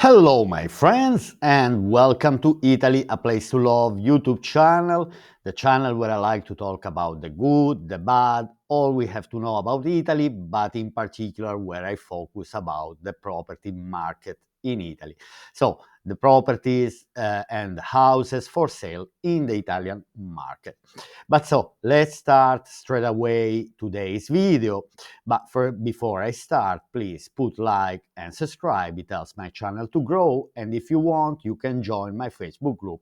Hello my friends and welcome to Italy, a place to love YouTube channel, the channel where I like to talk about the good, the bad, all we have to know about Italy, but in particular where I focus about the property market in Italy. So the properties and houses for sale in the Italian market. But so let's start straight away today's video. But before I start, please put like and subscribe. It helps my channel to grow. And if you want, you can join my Facebook group,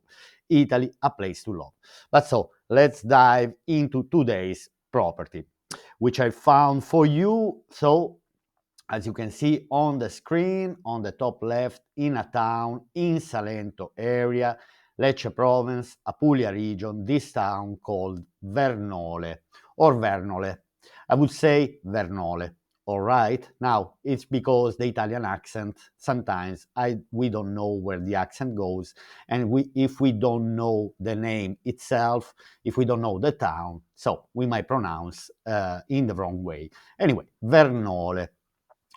Italy, a place to love. But so let's dive into today's property, which I found for you. So as you can see on the screen, on the top left, in a town in Salento area, Lecce Province, Apulia Region, this town called Vernole or Vernole. I would say Vernole. All right. Now, it's because the Italian accent, sometimes we don't know where the accent goes. And if we don't know the name itself, if we don't know the town, so we might pronounce in the wrong way. Anyway, Vernole.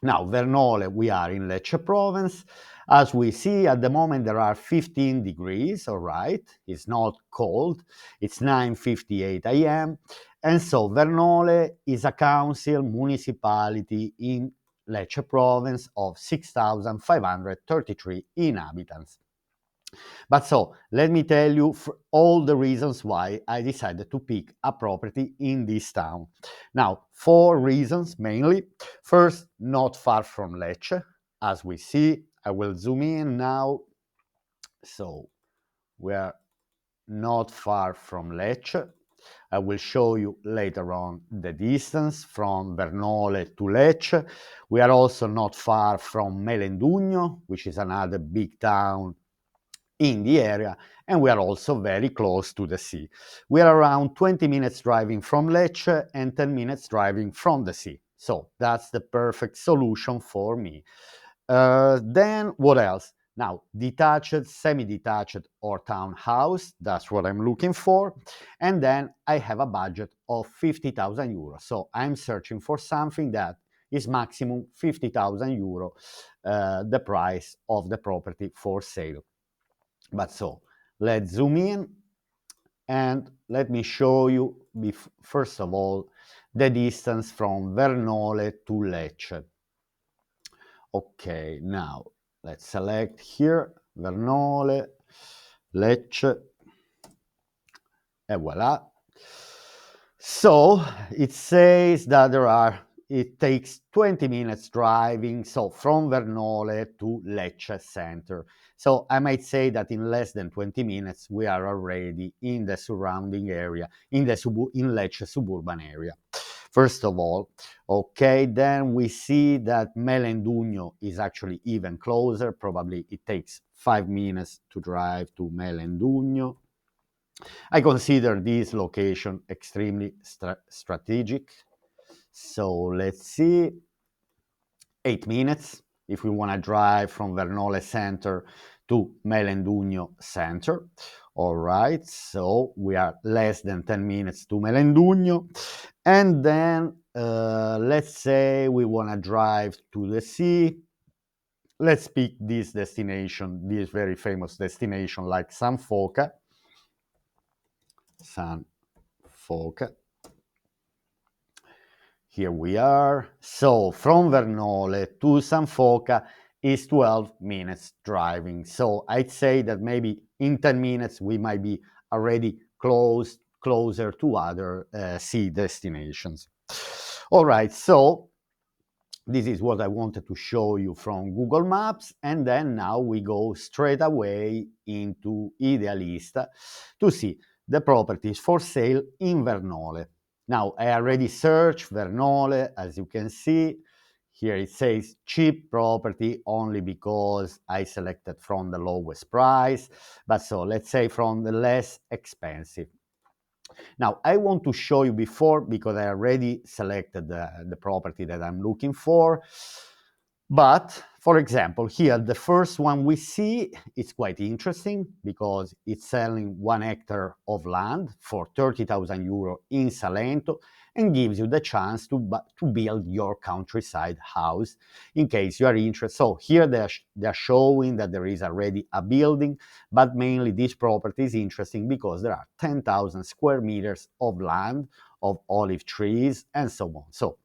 Now, Vernole, we are in Lecce Province. As we see at the moment, there are 15 degrees, all right? It's not cold. It's 9:58 a.m. And so Vernole is a council municipality in Lecce Province of 6,533 inhabitants. But so, let me tell you all the reasons why I decided to pick a property in this town. Now, 4 reasons mainly. First, not far from Lecce, as we see. I will zoom in now. So, we are not far from Lecce. I will show you later on the distance from Vernole to Lecce. We are also not far from Melendugno, which is another big town in the area, and we are also very close to the sea. We are around 20 minutes driving from Lecce and 10 minutes driving from the sea. So that's the perfect solution for me. Then what else? Now, detached, semi-detached or townhouse, that's what I'm looking for. And then I have a budget of 50,000 euros. So I'm searching for something that is maximum 50,000 euro, the price of the property for sale. But so, let's zoom in and let me show you, first of all, the distance from Vernole to Lecce. Okay, now let's select here Vernole, Lecce, and voila. So it says that it takes 20 minutes driving, so from Vernole to Lecce center. So I might say that in less than 20 minutes, we are already in the surrounding area, in Lecce suburban area. First of all, okay, then we see that Melendugno is actually even closer. Probably it takes 5 minutes to drive to Melendugno. I consider this location extremely strategic. So let's see, 8 minutes if we want to drive from Vernole center to Melendugno center. All right, so we are less than 10 minutes to Melendugno. And then let's say we want to drive to the sea. Let's pick this destination, this very famous destination like San Foca. San Foca. Here we are. So from Vernole to San Foca is 12 minutes driving. So I'd say that maybe in 10 minutes we might be already closer to other sea destinations. All right, so this is what I wanted to show you from Google Maps, and then now we go straight away into Idealista to see the properties for sale in Vernole. Now, I already searched Vernole, as you can see. Here it says cheap property only because I selected from the lowest price. But so let's say from the less expensive. Now, I want to show you before, because I already selected the property that I'm looking for. But, for example, here, the first one we see is quite interesting because it's selling 1 hectare of land for 30,000 euro in Salento. and gives you the chance to build your countryside house in case you are interested. So here they're showing that there is already a building, but mainly this property is interesting because there are 10,000 square meters of land, of olive trees, and so on. So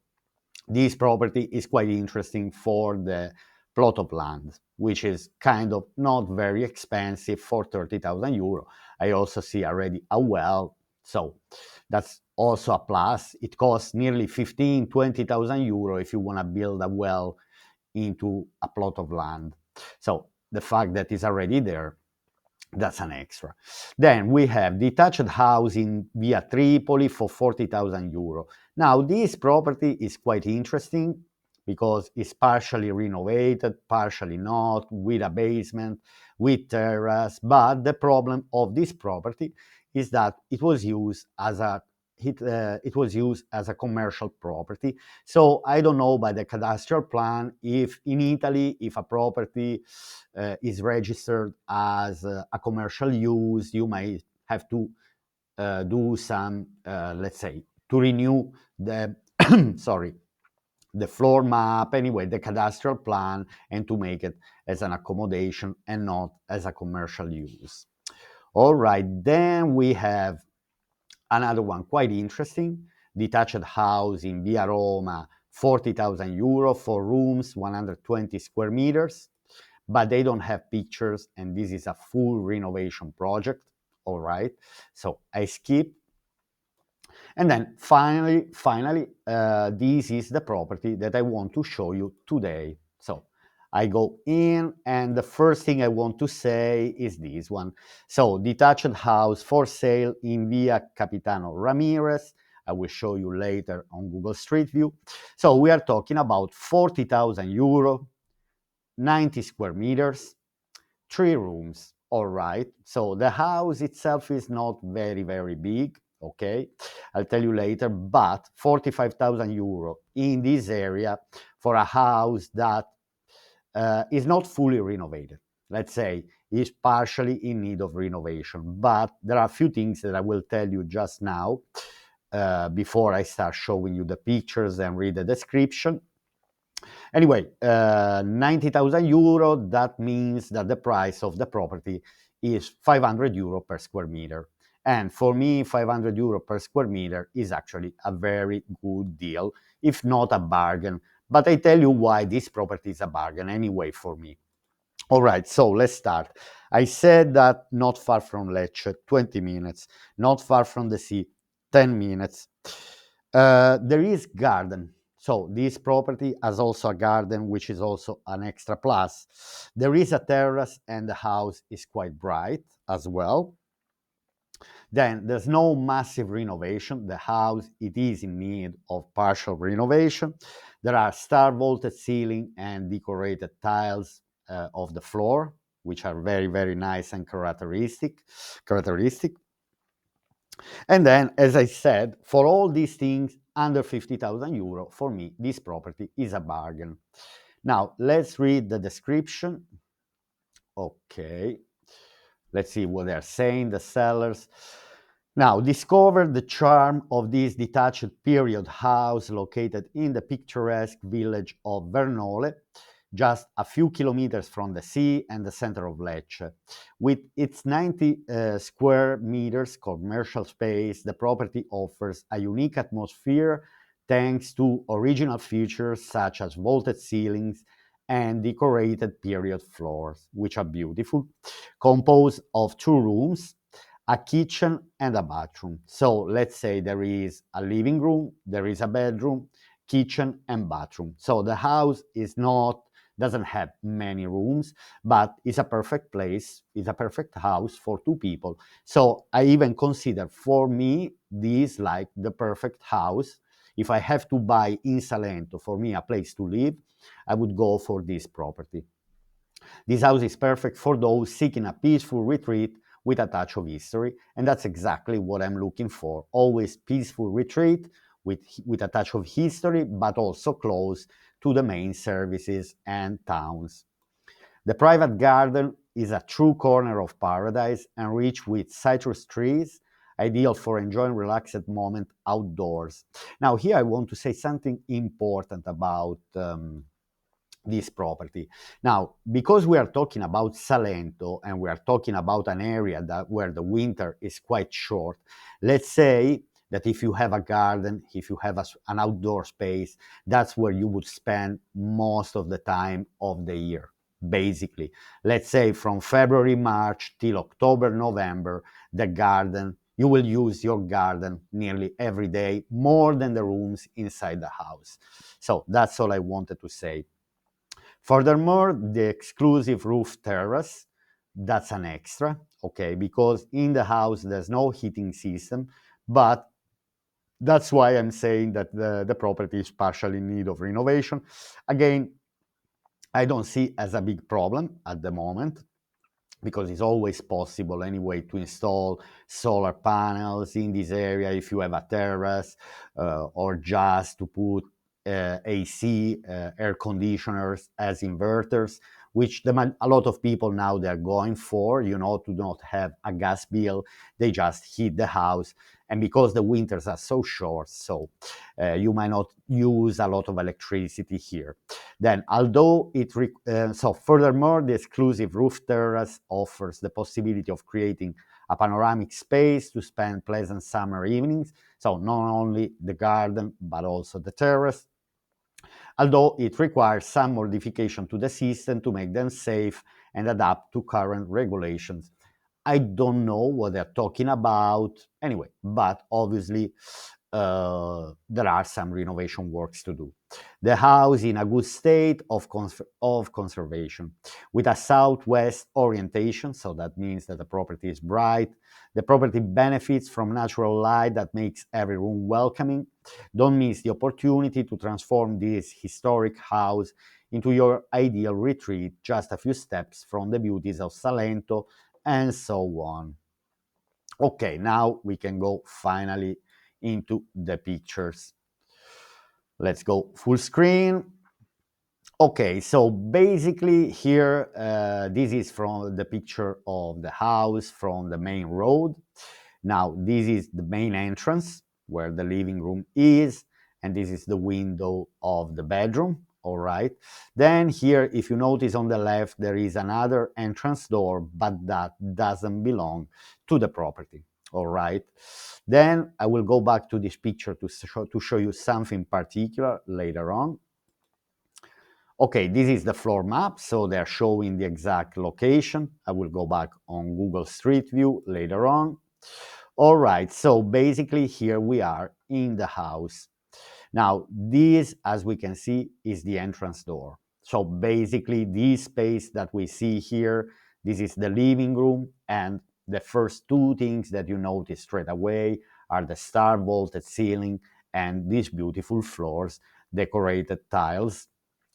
this property is quite interesting for the plot of land, which is kind of not very expensive for 30,000 euro. I also see already a well, so that's also a plus. It costs nearly 15, 20,000 euro if you want to build a well into a plot of land. So the fact that it's already there, that's an extra. Then we have detached house in Via Tripoli for 40,000 euro. Now, this property is quite interesting because it's partially renovated, partially not, with a basement, with terrace. But the problem of this property is that it was used as a commercial property. So I don't know by the cadastral plan if in Italy, if a property is registered as a commercial use, you may have to do some, let's say, to renew the, sorry, the floor map, anyway, the cadastral plan, and to make it as an accommodation and not as a commercial use. All right, then we have another one quite interesting, detached house in Via Roma, 40,000 euro, 4 rooms, 120 square meters, but they don't have pictures, and this is a full renovation project. All right, so I skip. And then finally, this is the property that I want to show you today. So I go in, and the first thing I want to say is this one. So detached house for sale in Via Capitano Ramirez. I will show you later on Google Street View. So we are talking about 40,000 euro, 90 square meters, 3 rooms. All right. So the house itself is not very, very big. Okay. I'll tell you later, but 45,000 euro in this area for a house that is not fully renovated. Let's say is partially in need of renovation. But there are a few things that I will tell you just now before I start showing you the pictures and read the description. Anyway, 90,000 euro, that means that the price of the property is 500 euro per square meter. And for me, 500 euro per square meter is actually a very good deal, if not a bargain. But I tell you why this property is a bargain anyway for me. All right, so let's start. I said that not far from Lecce, 20 minutes, not far from the sea, 10 minutes. There is garden. So this property has also a garden, which is also an extra plus. There is a terrace, and the house is quite bright as well. Then there's no massive renovation. The house, it is in need of partial renovation. There are star vaulted ceiling and decorated tiles of the floor, which are very, very nice and characteristic. And then, as I said, for all these things under 50,000 euro, for me, this property is a bargain. Now, let's read the description. Okay. Let's see what they're saying, the sellers. Now, discover the charm of this detached period house located in the picturesque village of Vernole, just a few kilometers from the sea and the center of Lecce. With its 90 square meters commercial space, the property offers a unique atmosphere thanks to original features such as vaulted ceilings and decorated period floors, which are beautiful, composed of 2 rooms, a kitchen, and a bathroom. So let's say there is a living room, there is a bedroom, kitchen, and bathroom. So the house doesn't have many rooms, but it's a perfect place. It's a perfect house for 2 people. So I even consider for me this like the perfect house. If I have to buy in Salento for me a place to live, I would go for this property. This house is perfect for those seeking a peaceful retreat with a touch of history, and that's exactly what I'm looking for. Always peaceful retreat with a touch of history, but also close to the main services and towns. The private garden is a true corner of paradise, enriched with citrus trees, ideal for enjoying relaxed moment outdoors. Now, here I want to say something important about this property. Now, because we are talking about Salento and we are talking about an area where the winter is quite short, let's say that if you have a garden, if you have an outdoor space, that's where you would spend most of the time of the year. Basically, let's say from February, March till October, November, the garden, you will use your garden nearly every day, more than the rooms inside the house. So that's all I wanted to say. Furthermore, the exclusive roof terrace, that's an extra, okay, because in the house there's no heating system, but that's why I'm saying that the property is partially in need of renovation. Again, I don't see as a big problem at the moment, because it's always possible anyway to install solar panels in this area if you have a terrace, or just to put AC, air conditioners as inverters, which a lot of people now they're going for, to not have a gas bill. They just heat the house. And because the winters are so short, so you might not use a lot of electricity here. Then, although furthermore, the exclusive roof terrace offers the possibility of creating a panoramic space to spend pleasant summer evenings. So not only the garden, but also the terrace. Although it requires some modification to the system to make them safe and adapt to current regulations. I don't know what they're talking about anyway, but obviously there are some renovation works to do. The house in a good state of conservation, with a southwest orientation, so that means that the property is bright. The property benefits from natural light that makes every room welcoming. Don't miss the opportunity to transform this historic house into your ideal retreat, just a few steps from the beauties of Salento, and so on. Okay, now we can go finally into the pictures. Let's go full screen. Okay, so basically here, this is from the picture of the house from the main road. Now, this is the main entrance where the living room is, and this is the window of the bedroom, all right? Then here, if you notice on the left, there is another entrance door, but that doesn't belong to the property, all right? Then I will go back to this picture to show you something particular later on. Okay, this is the floor map, so they're showing the exact location. I will go back on Google Street View later on. All right, so basically here we are in the house. Now, this, as we can see, is the entrance door. So basically this space that we see here, this is the living room, and the first two things that you notice straight away are the star vaulted ceiling and these beautiful floors, decorated tiles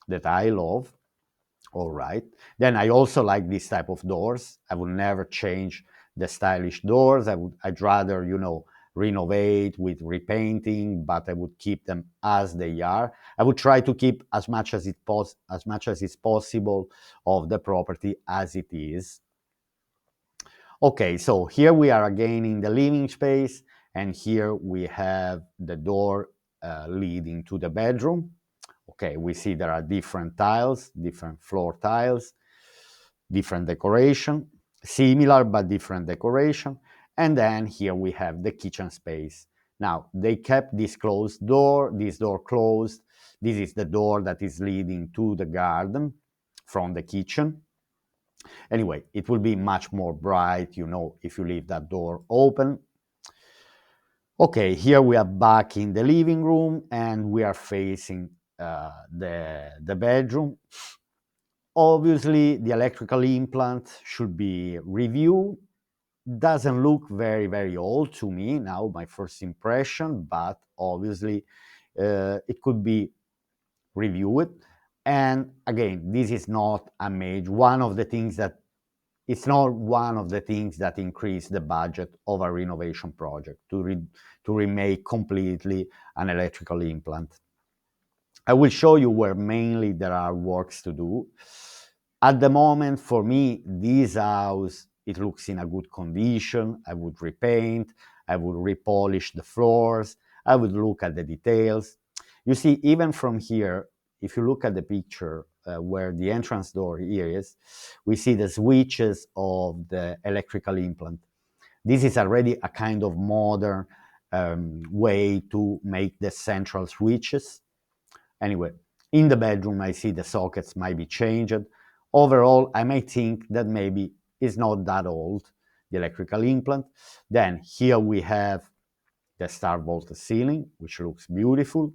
that I love. All right. Then I also like this type of doors. I would never change the stylish doors. I'd rather, renovate with repainting, but I would keep them as they are. I would try to keep as much as it's possible of the property as it is. Okay, so here we are again in the living space, and here we have the door leading to the bedroom. Okay, we see there are different tiles, different floor tiles, different decoration, similar but different decoration. And then here we have the kitchen space. Now, they kept this door closed. This is the door that is leading to the garden from the kitchen. Anyway, it will be much more bright, if you leave that door open. Okay, here we are back in the living room, and we are facing the bedroom. Obviously, the electrical implant should be reviewed. Doesn't look very, very old to me now, my first impression, but obviously it could be reviewed. And again, this is not a major one of the things that it's not one of the things that increase the budget of a renovation project to remake completely an electrical implant. I will show you where mainly there are works to do. At the moment, for me, this house, it looks in a good condition. I would repaint. I would repolish the floors, I would look at the details. You see, even from here, if you look at the picture where the entrance door here is, we see the switches of the electrical implant. This is already a kind of modern way to make the central switches. Anyway, in the bedroom, I see the sockets might be changed. Overall, I might think that maybe it's not that old, the electrical implant. Then here we have the star vaulted ceiling, which looks beautiful.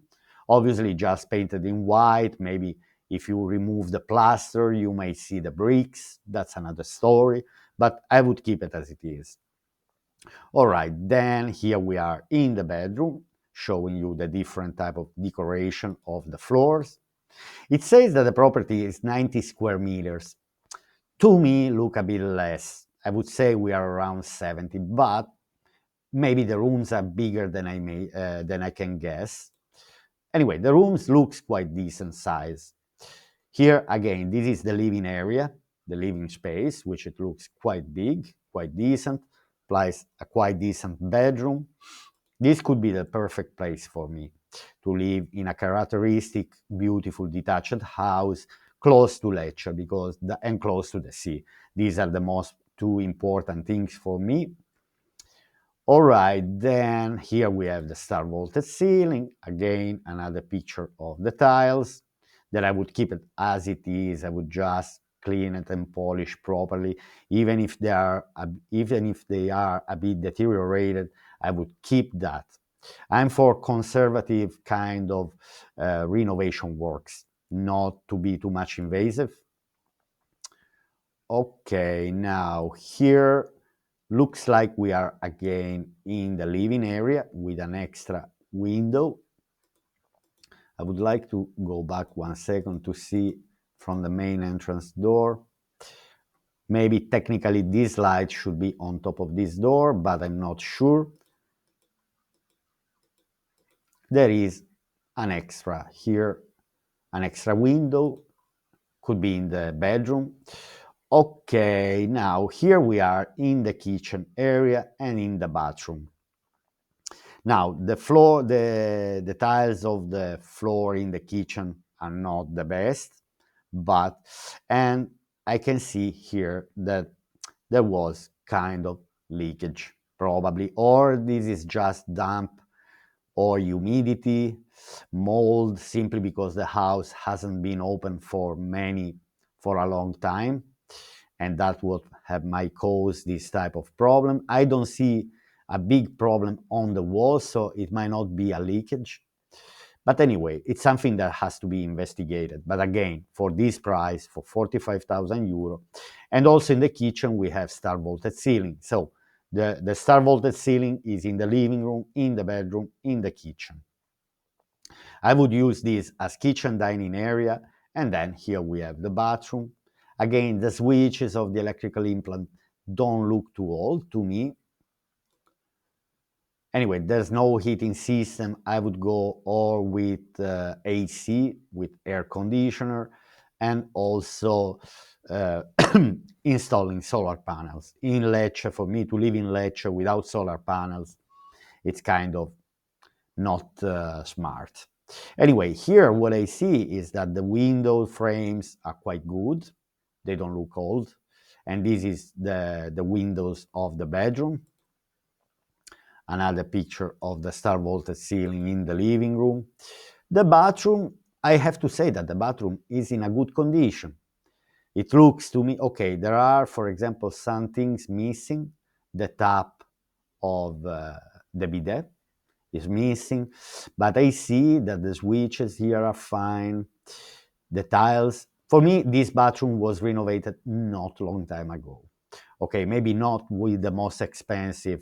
Obviously, just painted in white. Maybe if you remove the plaster, you may see the bricks. That's another story, but I would keep it as it is. All right, then here we are in the bedroom, showing you the different type of decoration of the floors. It says that the property is 90 square meters. To me, look a bit less. I would say we are around 70, but maybe the rooms are bigger than I can guess. Anyway, the rooms looks quite decent size. Here again, this is the living area, the living space, which it looks quite big, quite decent, plus a quite decent bedroom. This could be the perfect place for me to live in a characteristic, beautiful, detached house close to Lecce and close to the sea. These are the most two important things for me. All right, then here we have the star vaulted ceiling. Again, another picture of the tiles that I would keep it as it is. I would just clean it and polish properly. Even if they are a bit deteriorated, I would keep that. I'm for conservative kind of renovation works, not to be too much invasive. Okay, now here looks like we are again in the living area with an extra window. I would like to go back 1 second to see from the main entrance door. Maybe technically this light should be on top of this door, but I'm not sure. There is an extra here, an extra window, could be in the bedroom. Okay, now here we are in the kitchen area and in the bathroom. Now, the tiles of the floor in the kitchen are not the best, and I can see here that there was kind of leakage, probably, or this is just damp or humidity, mold, simply because the house hasn't been open for a long time, and that would have might cause this type of problem. I don't see a big problem on the wall, so it might not be a leakage. But anyway, it's something that has to be investigated. But again, for this price, for 45,000 euro, and also in the kitchen, we have star vaulted ceiling. So the star vaulted ceiling is in the living room, in the bedroom, in the kitchen. I would use this as kitchen dining area, and then here we have the bathroom. Again, the switches of the electrical implant don't look too old to me. Anyway, there's no heating system. I would go or with AC, with air conditioner, and also uh, installing solar panels. In Lecce, for me to live in Lecce without solar panels, it's kind of not smart. Anyway, here what I see is that the window frames are quite good. They don't look old. And this is the windows of the bedroom. Another picture of the star vaulted ceiling in the living room. The bathroom, I have to say that the bathroom is in a good condition. It looks to me, okay, there are, for example, some things missing. The tap of the bidet is missing, but I see that the switches here are fine. The tiles, for me, this bathroom was renovated not a long time ago. Okay, maybe not with the most expensive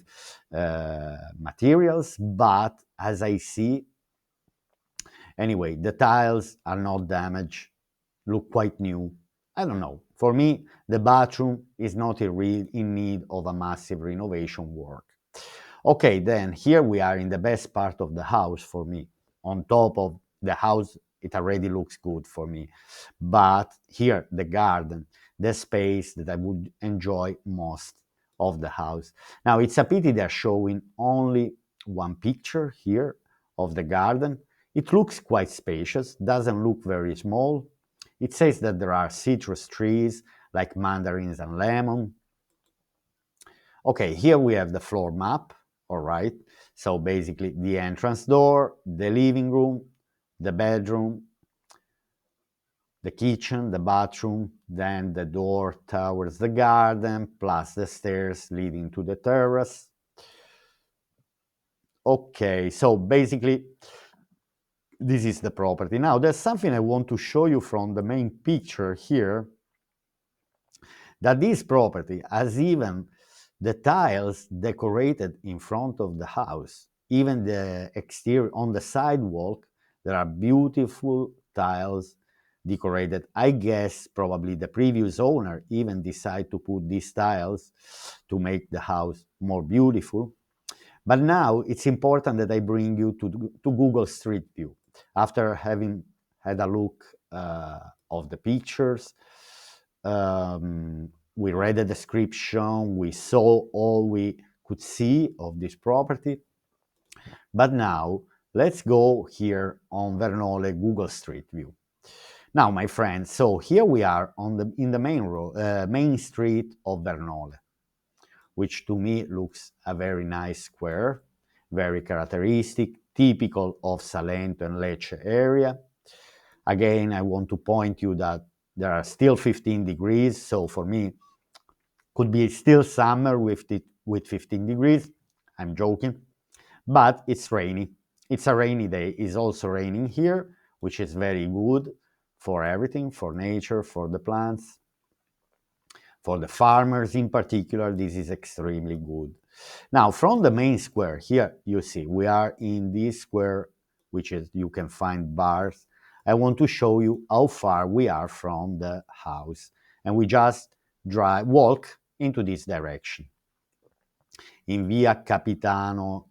materials, but as I see, anyway, the tiles are not damaged, look quite new. I don't know. For me, the bathroom is not in need of a massive renovation work. Okay, then here we are in the best part of the house for me. On top of the house, it already looks good for me. But here, the garden, the space that I would enjoy most. of the house. Now, it's a pity they're showing only one picture here of the garden. It looks quite spacious, doesn't look very small. It says that there are citrus trees like mandarins and lemon. Okay, here we have the floor map, all right? So basically the entrance door, the living room, the bedroom, the kitchen, the bathroom, then the door towards the garden, plus the stairs leading to the terrace. Okay, so basically this is the property. Now there's something I want to show you from the main picture here, that this property has even the tiles decorated in front of the house. Even the exterior, on the sidewalk, there are beautiful tiles decorated. I guess probably the previous owner even decided to put these tiles to make the house more beautiful. But now it's important that I bring you to Google Street View. After having had a look of the pictures, we read the description, we saw all we could see of this property. But now let's go here on Vernole Google Street View. Now, my friends, so here we are in the main street of Vernole, which to me looks a very nice square, very characteristic, typical of Salento and Lecce area. Again, I want to point you that there are still 15 degrees, so for me, could be still summer with 15 degrees. I'm joking, but it's rainy. It's a rainy day. It's also raining here, which is very good for everything, for nature, for the plants. For the farmers in particular, this is extremely good. Now, from the main square, here you see, we are in this square, which is, you can find bars. I want to show you how far we are from the house. And we just walk into this direction. In Via Capitano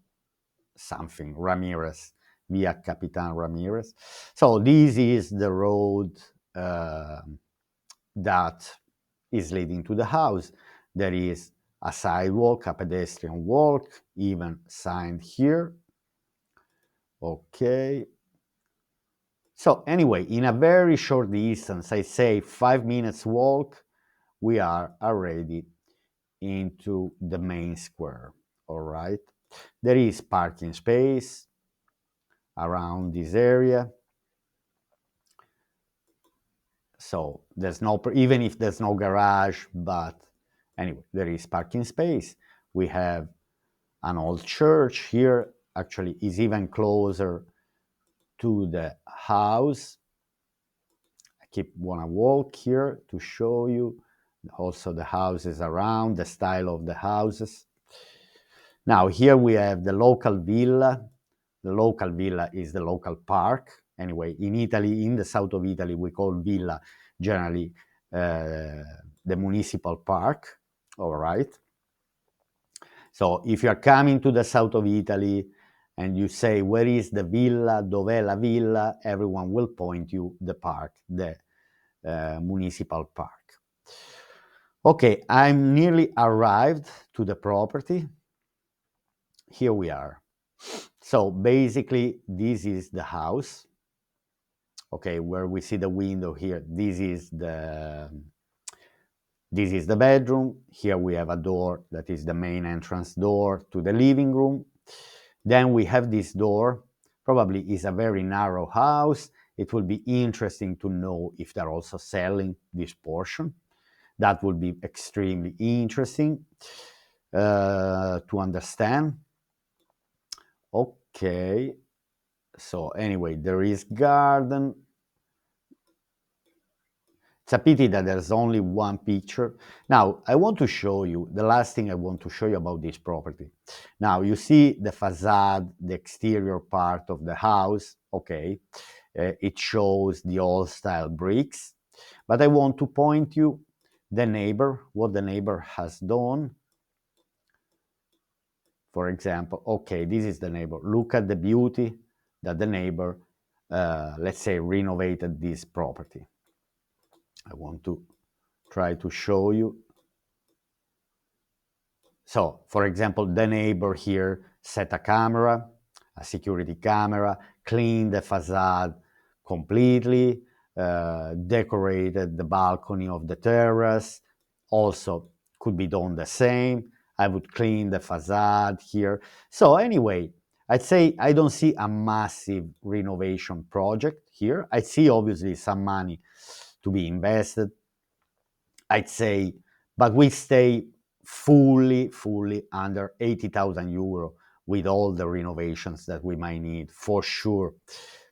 something, Ramirez, Via Capitan Ramirez. So this is the road that is leading to the house. There is a sidewalk, a pedestrian walk, even signed here. Okay. So anyway, in a very short distance, I say 5 minutes walk, we are already into the main square, all right? There is parking space around this area. So there's no, even if there's no garage, but anyway, there is parking space. We have an old church here, actually is even closer to the house. I wanna walk here to show you also the houses around, the style of the houses. Now here we have the local villa. The local villa is the local park. Anyway, in Italy, in the south of Italy, we call villa generally the municipal park, all right? So if you are coming to the south of Italy and you say, where is the villa, dov'è la villa, everyone will point you the park, the municipal park. Okay, I'm nearly arrived to the property. Here we are. So basically, this is the house. Okay, where we see the window here, this is the bedroom. Here we have a door that is the main entrance door to the living room. Then we have this door, probably is a very narrow house. It will be interesting to know if they're also selling this portion. That would be extremely interesting to understand. Okay, so anyway, there is garden. It's a pity that there's only one picture. Now, I want to show you, the last thing I want to show you about this property. Now, you see the facade, the exterior part of the house, okay. It shows the old style bricks. But I want to point you the neighbor, what the neighbor has done. For example, okay, this is the neighbor. Look at the beauty that the neighbor, let's say, renovated this property. I want to try to show you. So, for example, the neighbor here set a camera, a security camera, cleaned the facade completely, decorated the balcony of the terrace. Also, could be done the same. I would clean the facade here. So anyway, I'd say I don't see a massive renovation project here. I see obviously some money to be invested. I'd say, but we stay fully under 80,000 euro with all the renovations that we might need for sure.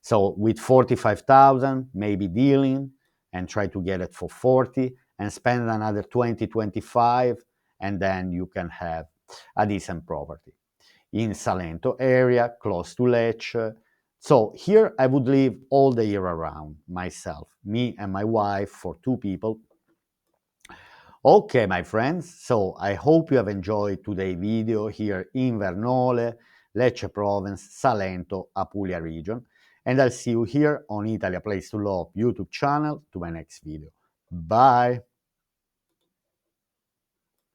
So with 45,000, maybe dealing and try to get it for 40 and spend another 20, 25, and then you can have a decent property in Salento area, close to Lecce. So here I would live all the year around myself, me and my wife for two people. Okay, my friends, so I hope you have enjoyed today's video here in Vernole, Lecce Province, Salento, Apulia Region, and I'll see you here on Italy A Place to Love YouTube channel to my next video. Bye!